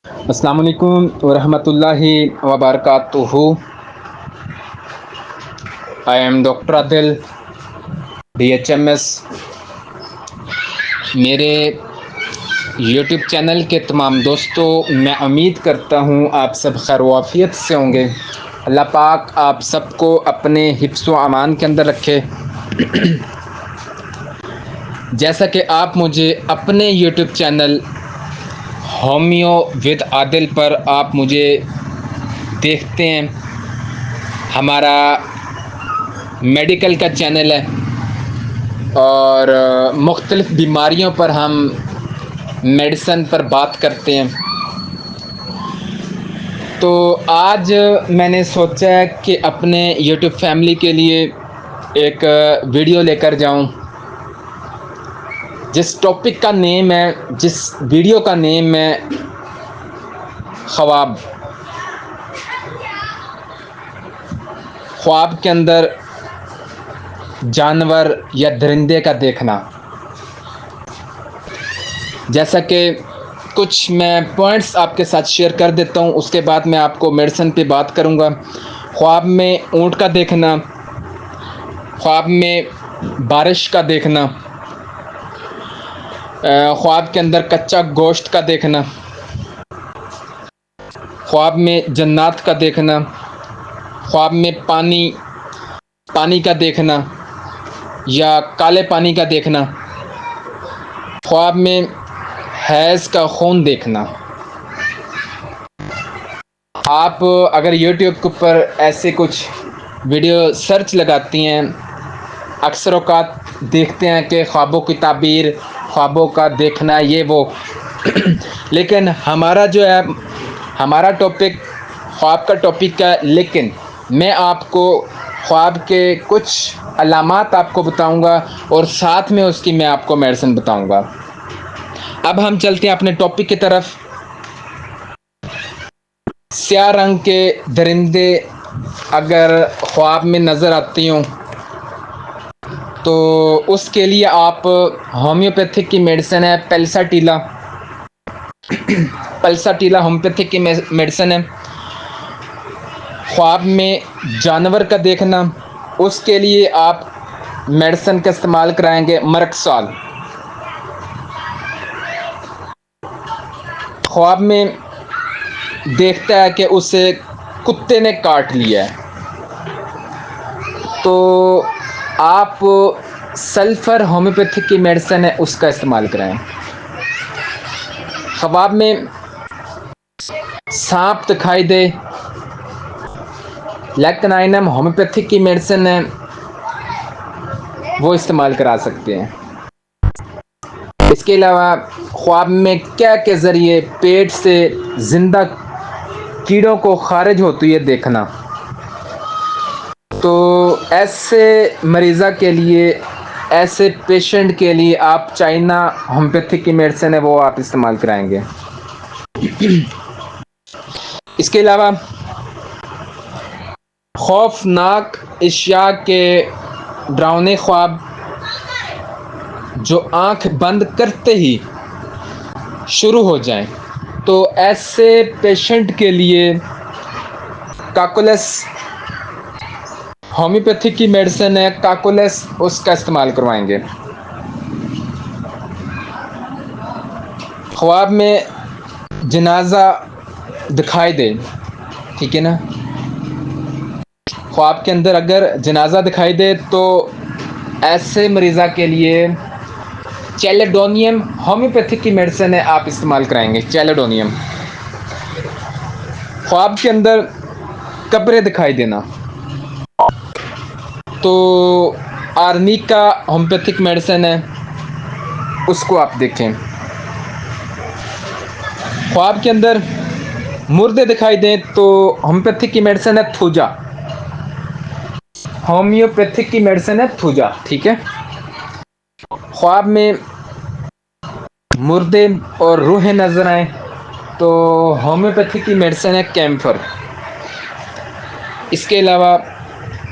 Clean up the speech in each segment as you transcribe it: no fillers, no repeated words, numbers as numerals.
السلام علیکم ورحمۃ اللہ وبرکاتہ. I am doctor Adil, DHMS. میرے یوٹیوب چینل کے تمام دوستوں, میں امید کرتا ہوں آپ سب خیر و عافیت سے ہوں گے. اللہ پاک آپ سب کو اپنے حفظ و امان کے اندر رکھے. جیسا کہ آپ مجھے اپنے یوٹیوب چینل ہومیو ود عادل پر آپ مجھے دیکھتے ہیں. ہمارا میڈیکل کا چینل ہے اور مختلف بیماریوں پر ہم میڈیسن پر بات کرتے ہیں. تو آج میں نے سوچا کہ اپنے یوٹیوب فیملی کے لیے ایک ویڈیو لے کر جاؤں. جس ٹاپک کا نیم ہے, جس ویڈیو کا نیم ہے, خواب. خواب کے اندر جانور یا درندے کا دیکھنا. جیسا کہ کچھ میں پوائنٹس آپ کے ساتھ شیئر کر دیتا ہوں, اس کے بعد میں آپ کو میڈیسن پہ بات کروں گا. خواب میں اونٹ کا دیکھنا, خواب میں بارش کا دیکھنا, خواب کے اندر کچا گوشت کا دیکھنا, خواب میں جنات کا دیکھنا, خواب میں پانی کا دیکھنا یا کالے پانی کا دیکھنا, خواب میں حیض کا خون دیکھنا. آپ اگر یوٹیوب کے اوپر ایسے کچھ ویڈیو سرچ لگاتی ہیں, اکثر اوقات دیکھتے ہیں کہ خوابوں کی تعبیر, خوابوں کا دیکھنا, یہ وہ. لیکن ہمارا جو ہے, ہمارا ٹاپک خواب کا ٹاپک ہے, لیکن میں آپ کو خواب کے کچھ علامات آپ کو بتاؤں گا اور ساتھ میں اس کی میں آپ کو میڈیسن بتاؤں گا. اب ہم چلتے ہیں اپنے ٹاپک کی طرف. سیاہ رنگ کے درندے اگر خواب میں نظر آتی ہوں تو اس کے لیے آپ ہومیوپیتھک کی میڈیسن ہے پیلساٹیلا. پلساٹیلا ہومیوپیتھک کی میڈیسن ہے. خواب میں جانور کا دیکھنا, اس کے لیے آپ میڈیسن کا استعمال کرائیں گے مرکسال. خواب میں دیکھتا ہے کہ اسے کتے نے کاٹ لیا ہے تو آپ سلفر ہومیوپیتھک کی میڈیسن ہے اس کا استعمال کرائیں. خواب میں سانپ دکھائی دے, لیکٹنائنم ہومیوپیتھک کی میڈیسن ہے, وہ استعمال کرا سکتے ہیں. اس کے علاوہ خواب میں کیا کے ذریعے پیٹ سے زندہ کیڑوں کو خارج ہوتی ہے دیکھنا. تو ایسے مریضہ کے لیے, ایسے پیشنٹ کے لیے آپ چائنا ہومیوپیتھک کی میڈیسن ہے وہ آپ استعمال کرائیں گے. اس کے علاوہ خوفناک اشیاء کے ڈراؤنے خواب جو آنکھ بند کرتے ہی شروع ہو جائیں, تو ایسے پیشنٹ کے لیے کاکولس ہومیوپیتھک کی میڈیسن ہے کاکولس, اس کا استعمال کروائیں گے. خواب میں جنازہ دکھائی دے, ٹھیک ہے نا, خواب کے اندر اگر جنازہ دکھائی دے تو ایسے مریضہ کے لیے چیلیڈونیم ہومیوپیتھک کی میڈیسن ہے آپ استعمال کرائیں گے. چیلیڈونیم. خواب کے اندر قبریں دکھائی دینا تو آرمی کا ہومیوپیتھک میڈیسن ہے, اس کو آپ دیکھیں. خواب کے اندر مردے دکھائی دیں تو ہومیوپیتھک کی میڈیسن ہے تھوجا. ہومیوپیتھک کی میڈیسن ہے تھوجا, ٹھیک ہے. خواب میں مردے اور روحیں نظر آئیں تو ہومیوپیتھی کی میڈیسن ہے کیمفر. اس کے علاوہ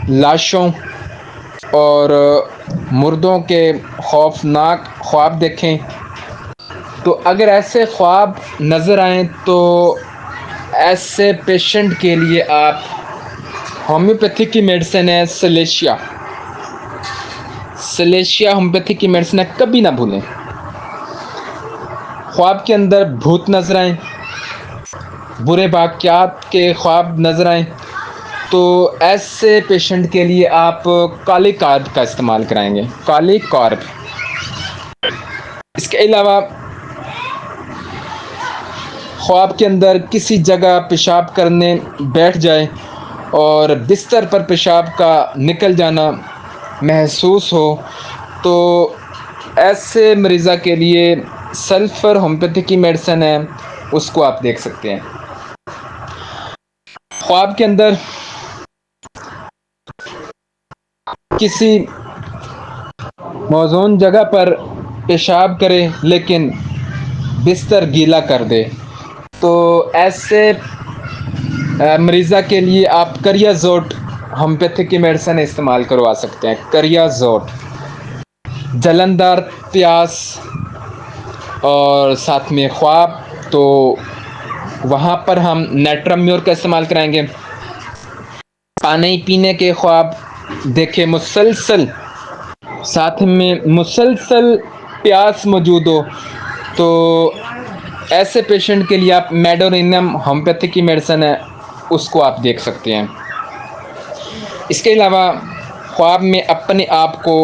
لاشوں اور مردوں کے خوفناک خواب دیکھیں تو اگر ایسے خواب نظر آئیں تو ایسے پیشنٹ کے لیے آپ ہومیوپیتھی کی میڈیسن ہے سلیشیا ہومیوپیتھی کی میڈیسن ہے، کبھی نہ بھولیں۔ خواب کے اندر بھوت نظر آئیں، برے واقعات کے خواب نظر آئیں تو ایسے پیشنٹ کے لیے آپ کالی کارب کا استعمال کرائیں گے، کالی کارب۔ اس کے علاوہ خواب کے اندر کسی جگہ پیشاب کرنے بیٹھ جائے اور بستر پر پیشاب کا نکل جانا محسوس ہو تو ایسے مریضہ کے لیے سلفر ہومیوپیتھی کی میڈیسن ہے، اس کو آپ دیکھ سکتے ہیں۔ خواب کے اندر کسی موزون جگہ پر پیشاب کرے لیکن بستر گیلا کر دے تو ایسے مریضہ کے لیے آپ کریازوٹ ہومیوپیتھی کی میڈیسن استعمال کروا سکتے ہیں، کریازوٹ۔ جلندار پیاس اور ساتھ میں خواب تو وہاں پر ہم نیٹرمیور کا استعمال کرائیں گے۔ پانی پینے کے خواب دیکھیں مسلسل، ساتھ میں مسلسل پیاس موجود ہو تو ایسے پیشنٹ کے لیے آپ میڈورینم ہومیوپیتھی کی میڈیسن ہے، اس کو آپ دیکھ سکتے ہیں۔ اس کے علاوہ خواب میں اپنے آپ کو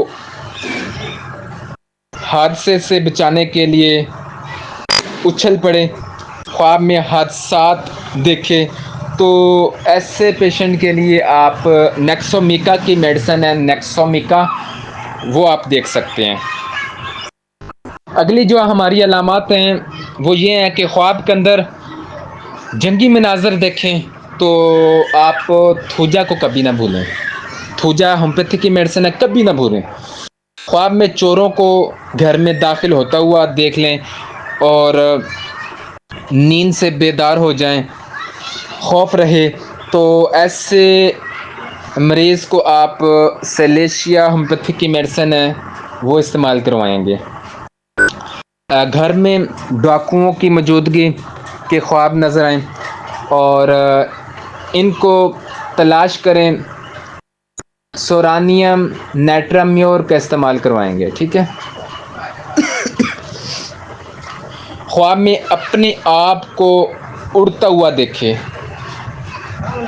حادثے سے بچانے کے لیے اچھل پڑے، خواب میں حادثات دیکھے تو ایسے پیشنٹ کے لیے آپ نیکسومیکا کی میڈیسن ہے، نیکسومیکا، وہ آپ دیکھ سکتے ہیں۔ اگلی جو ہماری علامات ہیں وہ یہ ہیں کہ خواب کے اندر جنگی مناظر دیکھیں تو آپ تھوجا کو کبھی نہ بھولیں، تھوجا ہومیوپیتھی کی میڈیسن ہے، کبھی نہ بھولیں۔ خواب میں چوروں کو گھر میں داخل ہوتا ہوا دیکھ لیں اور نیند سے بیدار ہو جائیں، خوف رہے تو ایسے مریض کو آپ سلیشیا ہومیوپیتھی کی میڈیسن ہے وہ استعمال کروائیں گے۔ گھر میں ڈاکوؤں کی موجودگی کے خواب نظر آئیں اور ان کو تلاش کریں، سورانیم نیٹرامیور کا استعمال کروائیں گے، ٹھیک ہے۔ خواب میں اپنے آپ کو اڑتا ہوا دیکھے،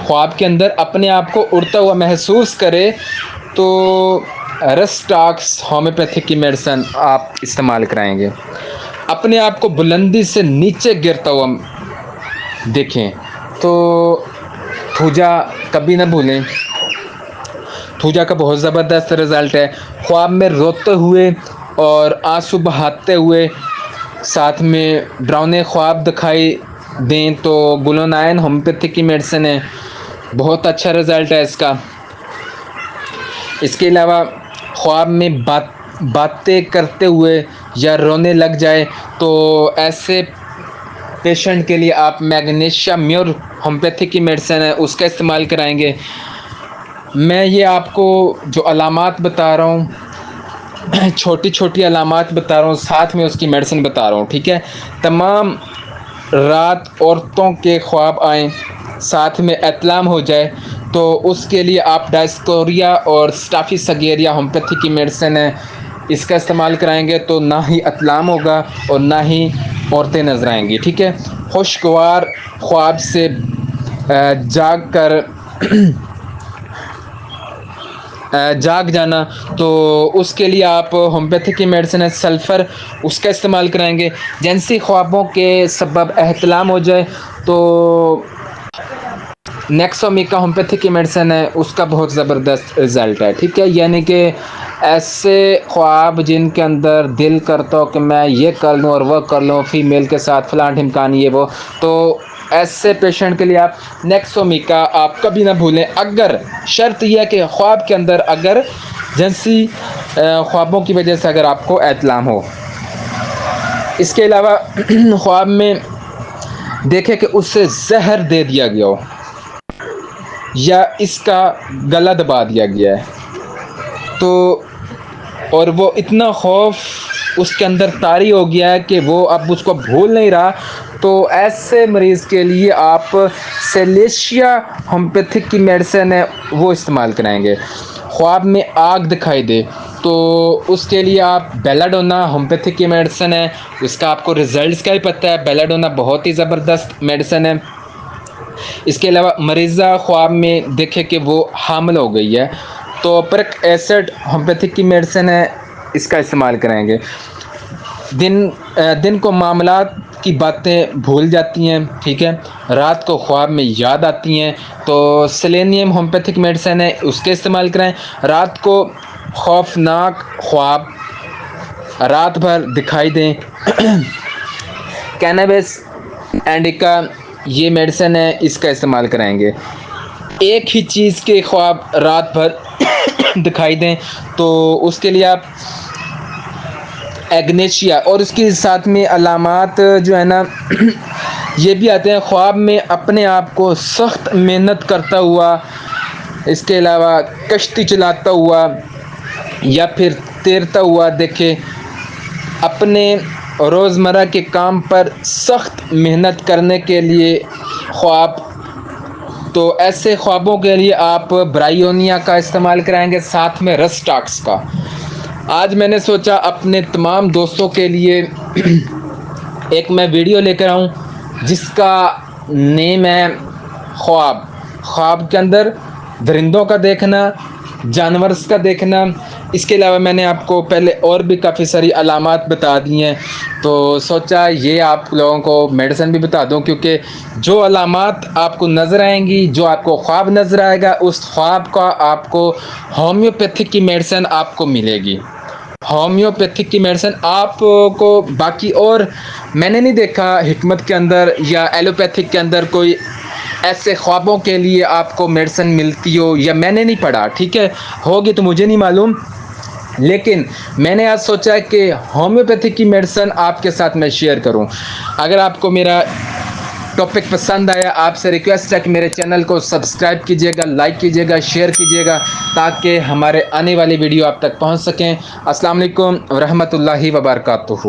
خواب کے اندر اپنے آپ کو اڑتا ہوا محسوس کرے تو رسٹاکس ہومیوپیتھی کی میڈیسن آپ استعمال کرائیں گے۔ اپنے آپ کو بلندی سے نیچے گرتا ہوا دیکھیں تو تھوجا کبھی نہ بھولیں، تھوجا کا بہت زبردست رزلٹ ہے۔ خواب میں روتے ہوئے اور آنسو بہاتے ہوئے ساتھ میں ڈراؤنے خواب دکھائی دیں تو گلونائن ہومیوپیتھی کی میڈیسن ہے، بہت اچھا رزلٹ ہے اس کا۔ اس کے علاوہ خواب میں باتیں کرتے ہوئے یا رونے لگ جائے تو ایسے پیشنٹ کے لیے آپ میگنیشیا میور ہومیوپیتھی کی میڈیسن ہے اس کا استعمال کرائیں گے۔ میں یہ آپ کو جو علامات بتا رہا ہوں، چھوٹی چھوٹی علامات بتا رہا ہوں، ساتھ میں اس کی میڈیسن بتا رہا ہوں، ٹھیک ہے۔ تمام رات عورتوں کے خواب آئیں، ساتھ میں اطلام ہو جائے تو اس کے لیے آپ ڈائسکوریا اور سٹافی سگیریا ہومیوپیتھی کی میڈیسن ہے اس کا استعمال کرائیں گے تو نہ ہی اطلام ہوگا اور نہ ہی عورتیں نظر آئیں گی، ٹھیک ہے۔ خوشگوار خواب سے جاگ جانا تو اس کے لیے آپ ہومیوپیتھی کی میڈیسن ہے سلفر، اس کا استعمال کرائیں گے۔ جنسی خوابوں کے سبب احتلام ہو جائے تو نیکسومیکا ہومیوپیتھی کی میڈیسن ہے اس کا بہت زبردست رزلٹ ہے، ٹھیک ہے۔ یعنی کہ ایسے خواب جن کے اندر دل کرتا ہو کہ میں یہ کر لوں اور وہ کر لوں، فیمیل کے ساتھ فلاں ڈھمکان یہ وہ، تو ایسے پیشنٹ کے لیے آپ نیکسومیکا آپ کبھی نہ بھولیں، اگر شرط یہ ہے کہ خواب کے اندر اگر جنسی خوابوں کی وجہ سے اگر آپ کو احتلام ہو۔ اس کے علاوہ خواب میں دیکھیں کہ اس سے زہر دے دیا گیا ہو یا اس کا گلا دبا دیا گیا ہے تو اور وہ اتنا خوف اس کے اندر طاری ہو گیا ہے کہ وہ اب اس کو بھول نہیں رہا، تو ایسے مریض کے لیے آپ سیلیشیا ہومیوپیتھک کی میڈیسن ہے وہ استعمال کرائیں گے۔ خواب میں آگ دکھائی دے تو اس کے لیے آپ بیلاڈونا ہومیوپیتھک کی میڈیسن ہے، اس کا آپ کو رزلٹس کا بھی پتہ ہے، بیلاڈونا بہت ہی زبردست میڈیسن ہے۔ اس کے علاوہ مریضہ خواب میں دیکھے کہ وہ حامل ہو گئی ہے تو پرک ایسڈ ہومیوپیتھک کی میڈیسن ہے، اس کا استعمال کریں گے۔ دن کو معاملات کی باتیں بھول جاتی ہیں، ٹھیک ہے، رات کو خواب میں یاد آتی ہیں تو سیلینیم ہومیوپیتھک میڈیسن ہے، اس کے استعمال کریں۔ رات کو خوفناک خواب رات بھر دکھائی دیں، کینابس انڈیکا یہ میڈیسن ہے، اس کا استعمال کرائیں گے۔ ایک ہی چیز کے خواب رات بھر دکھائی دیں تو اس کے لیے آپ ایگنیشیا اور اس کے ساتھ میں علامات جو ہے نا یہ بھی آتے ہیں، خواب میں اپنے آپ کو سخت محنت کرتا ہوا، اس کے علاوہ کشتی چلاتا ہوا یا پھر تیرتا ہوا دیکھے، اپنے روزمرہ کے کام پر سخت محنت کرنے کے لیے خواب، تو ایسے خوابوں کے لیے آپ برائیونیا کا استعمال کرائیں گے، ساتھ میں رسٹاکس کا۔ آج میں نے سوچا اپنے تمام دوستوں کے لیے ایک میں ویڈیو لے کر آؤں جس کا نیم ہے خواب۔ خواب کے اندر درندوں کا دیکھنا، جانورز کا دیکھنا، اس کے علاوہ میں نے آپ کو پہلے اور بھی کافی ساری علامات بتا دی ہیں، تو سوچا یہ آپ لوگوں کو میڈیسن بھی بتا دوں، کیونکہ جو علامات آپ کو نظر آئیں گی، جو آپ کو خواب نظر آئے گا، اس خواب کا آپ کو ہومیوپیتھک کی میڈیسن آپ کو ملے گی۔ ہومیوپیتھک کی میڈیسن آپ کو باقی اور میں نے نہیں دیکھا حکمت کے اندر یا ایلوپیتھک کے اندر کوئی ایسے خوابوں کے لیے آپ کو میڈیسن ملتی ہو، یا میں نے نہیں پڑھا، ٹھیک ہے، ہوگی تو مجھے نہیں معلوم، لیکن میں نے آج سوچا کہ ہومیوپیتھک کی میڈیسن آپ کے ساتھ میں شیئر کروں۔ اگر آپ کو میرا ٹاپک پسند آیا، آپ سے ریکویسٹ ہے کہ میرے چینل کو سبسکرائب کیجیے گا، لائک کیجیے گا، شیئر کیجیے گا تاکہ ہمارے آنے والی ویڈیو آپ تک پہنچ سکیں۔ السلام علیکم ورحمۃ اللہ وبرکاتہ۔